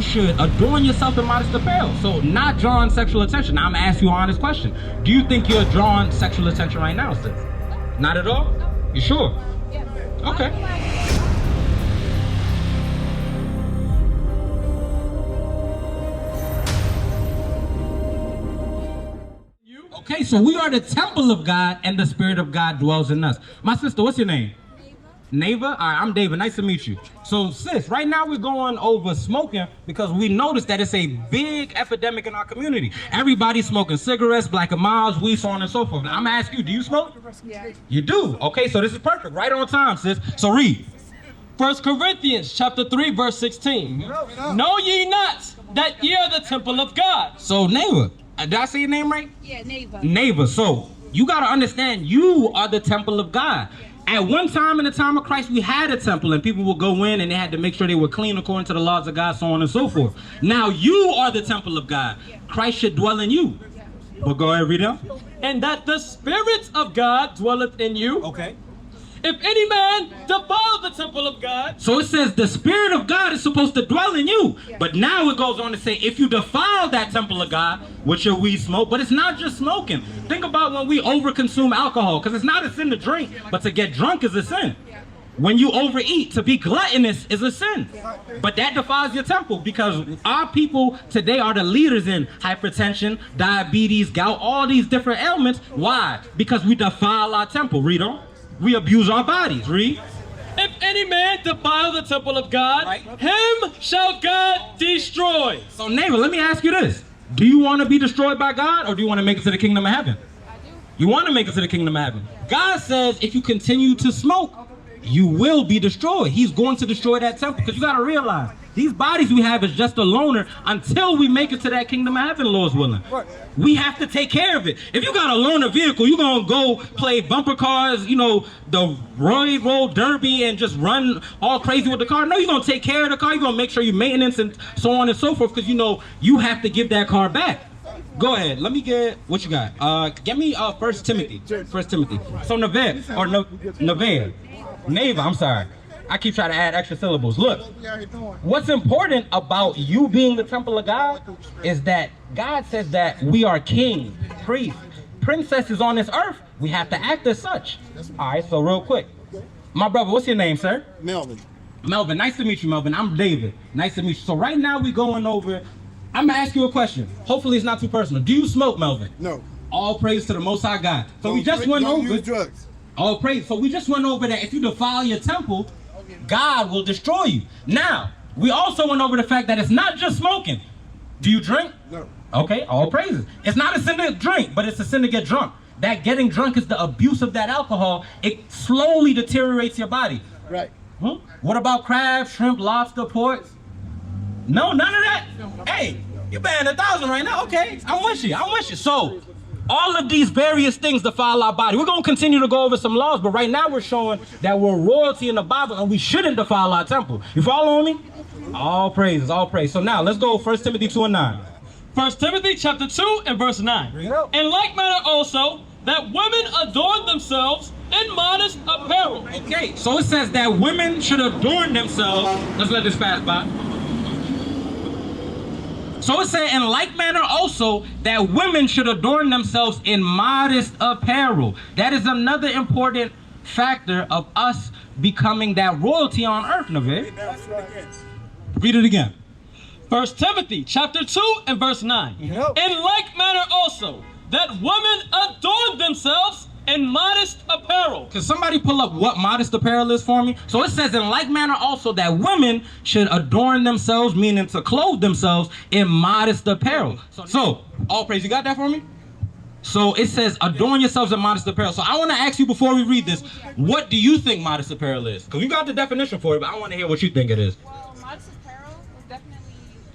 should adorn yourself in modest apparel. So not drawing sexual attention. Now I'm gonna ask you an honest question. Do you think you're drawing sexual attention right now, sis? Not at all? You sure? Yeah. Okay. Okay, so we are the temple of God and the Spirit of God dwells in us. My sister, what's your name? Neighbor? All right, I'm David. Nice to meet you. So, sis, right now we're going over smoking because we noticed that it's a big epidemic in our community. Everybody's smoking cigarettes, Black and Milds, weed, so on and so forth. Now, I'm gonna ask you, do you smoke? Yeah. You do? Okay, so this is perfect. Right on time, sis. So read. 1 Corinthians chapter 3, verse 16. Know ye not that ye are the temple of God? So, neighbor, did I say your name right? Yeah, neighbor. Neighbor. So, you got to understand, you are the temple of God. At one time in the time of Christ, we had a temple and people would go in and they had to make sure they were clean according to the laws of God, so on and so forth. Now you are the temple of God. Christ should dwell in you. But go ahead, read it. And that the Spirit of God dwelleth in you. Okay. If any man defile the temple of God. So it says the Spirit of God is supposed to dwell in you. But now it goes on to say, if you defile that temple of God, which your weed smoke, but it's not just smoking. Think about when we overconsume alcohol, because it's not a sin to drink, but to get drunk is a sin. When you overeat, to be gluttonous is a sin. But that defiles your temple, because our people today are the leaders in hypertension, diabetes, gout, all these different ailments. Why? Because we defile our temple. Read on. We abuse our bodies. Read. If any man defile the temple of God, him shall God destroy. So neighbor, let me ask you this. Do you want to be destroyed by God, or do you want to make it to the kingdom of heaven? I do. You want to make it to the kingdom of heaven. God says if you continue to smoke, you will be destroyed. He's going to destroy that temple, because you got to realize these bodies we have is just a loaner until we make it to that kingdom of heaven, Lord's willing. We have to take care of it. If you got a loaner vehicle, you're going to go play bumper cars, you know, the Road Derby and just run all crazy with the car. No, you're going to take care of the car. You're going to make sure you maintenance and so on and so forth, because you know you have to give that car back. Go ahead. Let me get what you got. Get me 1 Timothy. 1 Timothy. So Nevea. Neighbor, I'm sorry. I keep trying to add extra syllables. Look, what's important about you being the temple of God is that God says that we are king, priest, princesses on this earth. We have to act as such. All right, so real quick. My brother, what's your name, sir? Melvin. Melvin, nice to meet you, Melvin. I'm David. Nice to meet you. So right now we're going over, I'm going to ask you a question. Hopefully it's not too personal. Do you smoke, Melvin? No. All praise to the Most High God. So we just went over. Use drugs. All praise. So we just went over that if you defile your temple, God will destroy you. Now, we also went over the fact that it's not just smoking. Do you drink? No. Okay, all praises. It's not a sin to drink, but it's a sin to get drunk. That getting drunk is the abuse of that alcohol. It slowly deteriorates your body. Right. What about crab, shrimp, lobster, pork? No, none of that? Hey, you're paying 1,000 right now. Okay, I'm with you. So, all of these various things defile our body. We're going to continue to go over some laws, but right now we're showing that we're royalty in the Bible and we shouldn't defile our temple. You following me? All praises, all praise. So now let's go 1 Timothy 2 and 9. 1 Timothy chapter 2 and verse 9. In like manner also, that women adorn themselves in modest apparel. Okay, so it says that women should adorn themselves. Let's let this pass by. So it said, in like manner also, that women should adorn themselves in modest apparel. That is another important factor of us becoming that royalty on earth, Navid. Read it again. 1 Timothy chapter 2 and verse 9. In like manner also, that women adorn themselves in modest apparel. Can somebody pull up what modest apparel is for me? So it says, in like manner also, that women should adorn themselves, meaning to clothe themselves in modest apparel. So all praise, you got that for me? So it says, adorn yourselves in modest apparel. So I want to ask you before we read this, what do you think modest apparel is? Because you got the definition for it, but I want to hear what you think it is. Well, modest apparel is definitely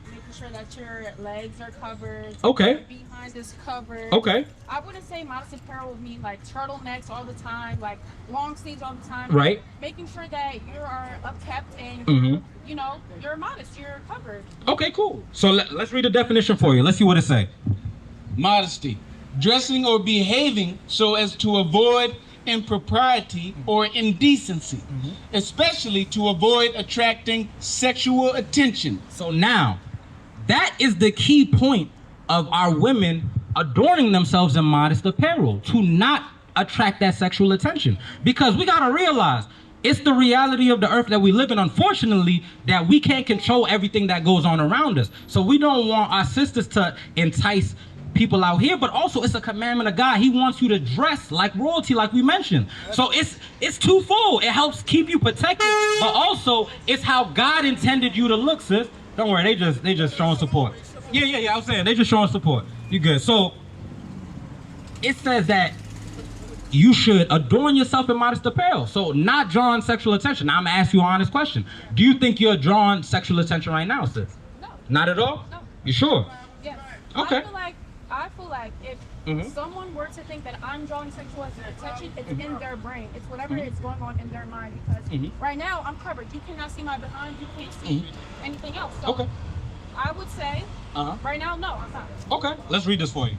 making sure that your legs are covered. Okay. Your behind is covered. Okay. I wouldn't say modest apparel would mean like turtlenecks all the time, like long sleeves all the time. Right. Making sure that you are upkept and you know, you're modest, you're covered. Okay, cool. So let's read the definition for you. Let's see what it say. Modesty, dressing or behaving so as to avoid impropriety or indecency, especially to avoid attracting sexual attention. So now, that is the key point of our women adorning themselves in modest apparel, to not attract that sexual attention. Because we gotta realize, it's the reality of the earth that we live in, unfortunately, that we can't control everything that goes on around us. So we don't want our sisters to entice people out here, but also it's a commandment of God. He wants you to dress like royalty, like we mentioned. So it's twofold. It helps keep you protected, but also it's how God intended you to look, sis. Don't worry, they just showing support. Yeah, I was saying, they just showing support. You good. So it says that you should adorn yourself in modest apparel. So not drawing sexual attention. Now I'm gonna ask you an honest question. Do you think you're drawing sexual attention right now, sis? No. Not at all? No. You sure? Yes. Okay. I feel like if someone were to think that I'm drawing sexual attention, it's in their brain. It's whatever is going on in their mind. Because right now I'm covered. You cannot see my behind. You can't see anything else. So Okay. I would say right now, no, I'm not. Okay. Let's read this for you.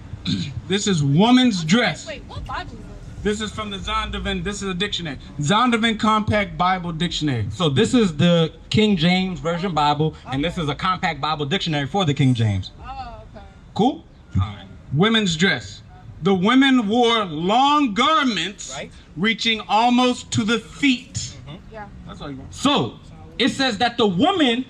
This is woman's dress. Wait, what Bible is this? This is from the Zondervan. This is a dictionary. Zondervan Compact Bible Dictionary. So this is the King James Version Bible, and this is a compact Bible dictionary for the King James. Oh, okay. Cool? All right. Women's dress. The women wore long garments reaching almost to the feet. Yeah. That's all you want. So it says that the woman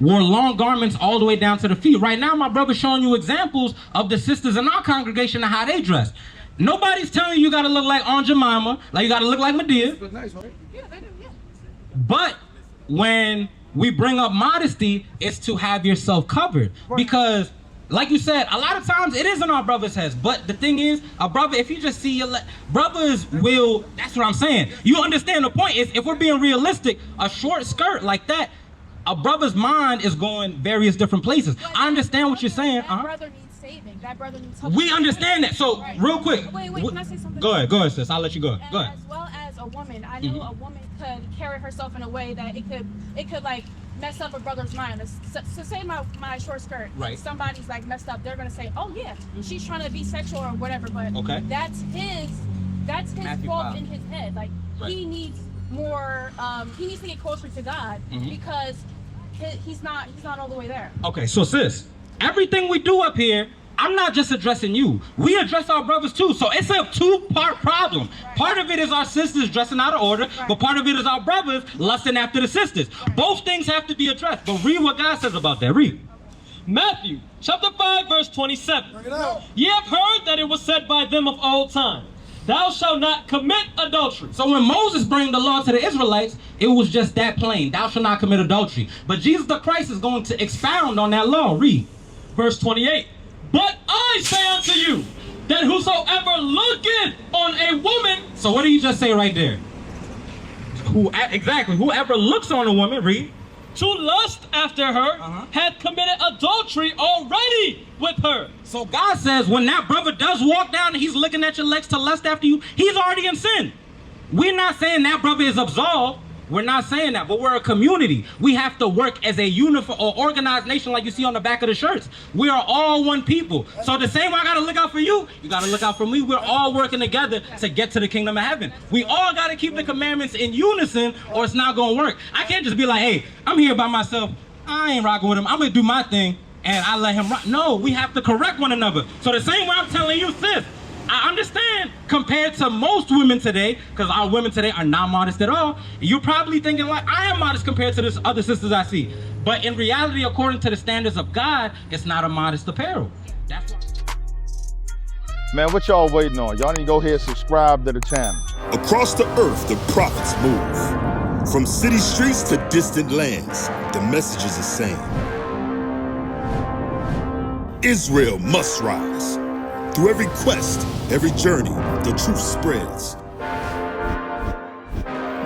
wore long garments all the way down to the feet. Right now, my brother's showing you examples of the sisters in our congregation and how they dress. Nobody's telling you gotta look like Aunt Jemima, like you gotta look like Medea. Yeah, they do, yeah. But when we bring up modesty, it's to have yourself covered. Because, like you said, a lot of times it is in our brother's heads. But the thing is, a brother, if you just see your brothers will, that's what I'm saying. You understand the point is, if we're being realistic, a short skirt like that, a brother's mind is going various different places. But I understand what you're saying. That brother needs saving. That brother needs help. We understand that. So, real quick. Wait, can I say something? Go ahead, sis. I'll let you go. And Go ahead. as well as a woman, I know a woman could carry herself in a way that it could like mess up a brother's mind. So say my short skirt, Right. somebody's like messed up, they're gonna say, oh yeah, she's trying to be sexual or whatever, but Okay. that's his Matthew fault 5. in his head. Like Right. he needs more, he needs to get closer to God because he's not all the way there. Okay, so sis, everything we do up here, I'm not just addressing you. We address our brothers too. So it's a two-part problem. Right. Part of it is our sisters dressing out of order, but part of it is our brothers lusting after the sisters. Both things have to be addressed. But read what God says about that. Read. Matthew chapter 5 verse 27. Ye have heard that it was said by them of old time, thou shalt not commit adultery. So when Moses brought the law to the Israelites, it was just that plain. Thou shalt not commit adultery. But Jesus the Christ is going to expound on that law. Read. Verse 28. But I say unto you, that whosoever looketh on a woman. So what do you just say right there? Exactly. Whoever looks on a woman, read. To lust after her, hath committed adultery already with her. So God says when that brother does walk down and he's looking at your legs to lust after you, he's already in sin. We're not saying that brother is absolved. We're not saying that, but we're a community. We have to work as a unified or organized nation like you see on the back of the shirts. We are all one people. So the same way I gotta look out for you, you gotta look out for me. We're all working together to get to the kingdom of heaven. We all gotta keep the commandments in unison or it's not gonna work. I can't just be like, hey, I'm here by myself. I ain't rocking with him. I'm gonna do my thing and I let him rock. No, we have to correct one another. So the same way I'm telling you, sis, I understand compared to most women today, because our women today are not modest at all. You're probably thinking like, I am modest compared to this other sisters I see. But in reality, according to the standards of God, it's not a modest apparel. That's what. Man, what y'all waiting on? Y'all need to go ahead and subscribe to the channel. Across the earth, the prophets move. From city streets to distant lands, the message is the same. Israel must rise. Through every quest, every journey, the truth spreads.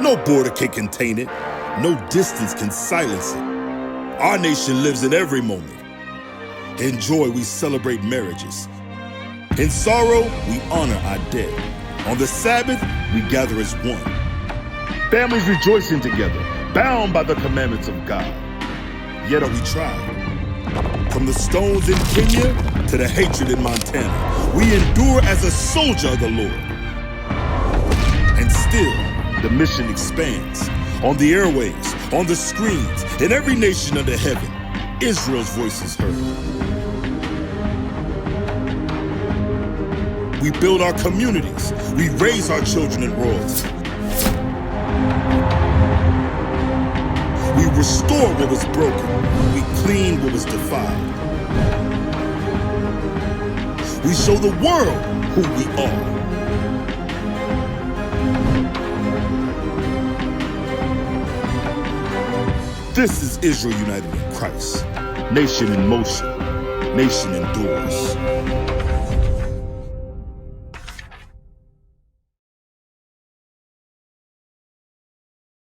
No border can contain it. No distance can silence it. Our nation lives in every moment. In joy, we celebrate marriages. In sorrow, we honor our dead. On the Sabbath, we gather as one. Families rejoicing together, bound by the commandments of God. Yet are we tried. From the stones in Kenya to the hatred in Montana, we endure as a soldier of the Lord. And still, the mission expands. On the airwaves, on the screens, in every nation under heaven, Israel's voice is heard. We build our communities. We raise our children in royalty. We restore what was broken. We clean what was defiled. We show the world who we are. This is Israel united in Christ. Nation in motion. Nation endures.